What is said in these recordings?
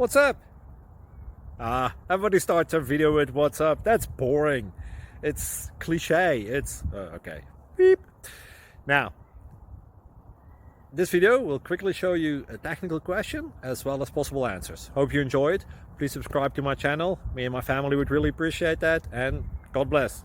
What's up? Everybody starts a video with what's up. That's boring. It's cliche. It's okay. Beep. Now, this video will quickly show you a technical question as well as possible answers. Hope you enjoyed. Please subscribe to my channel. Me and my family would really appreciate that, and God bless.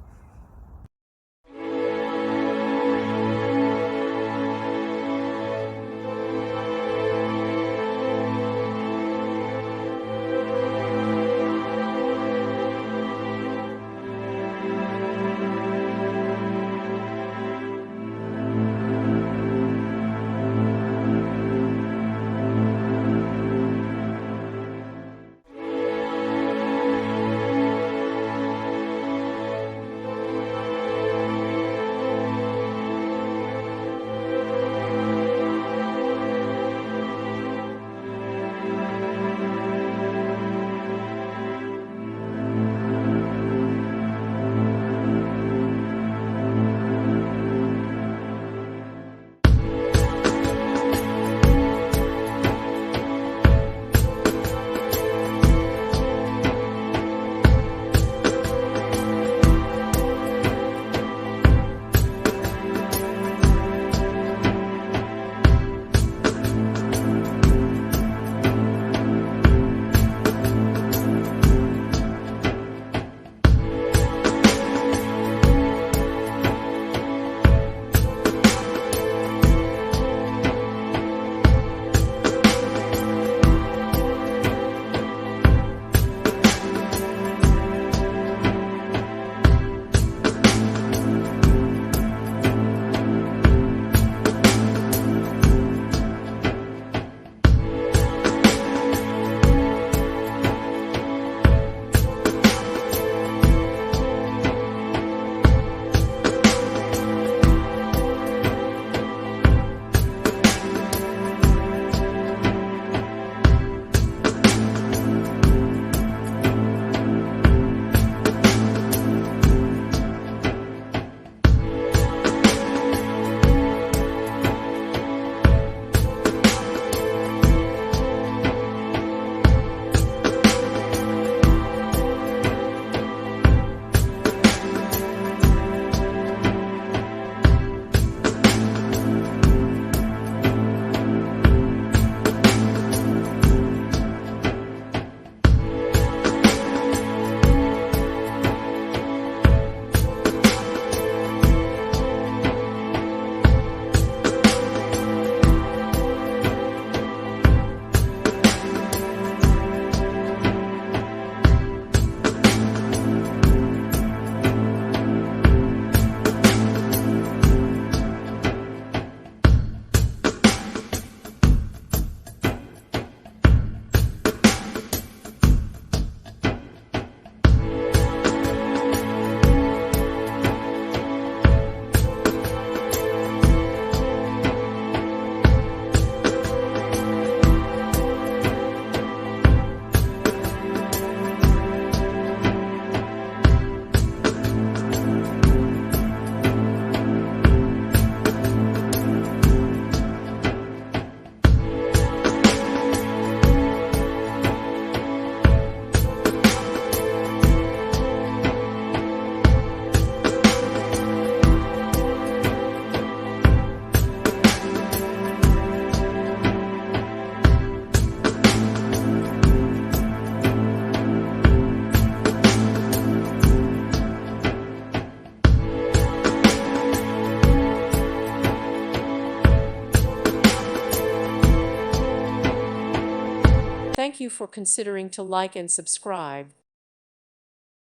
Thank you for considering to like and subscribe.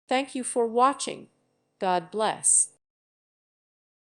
Thank you for watching. God bless.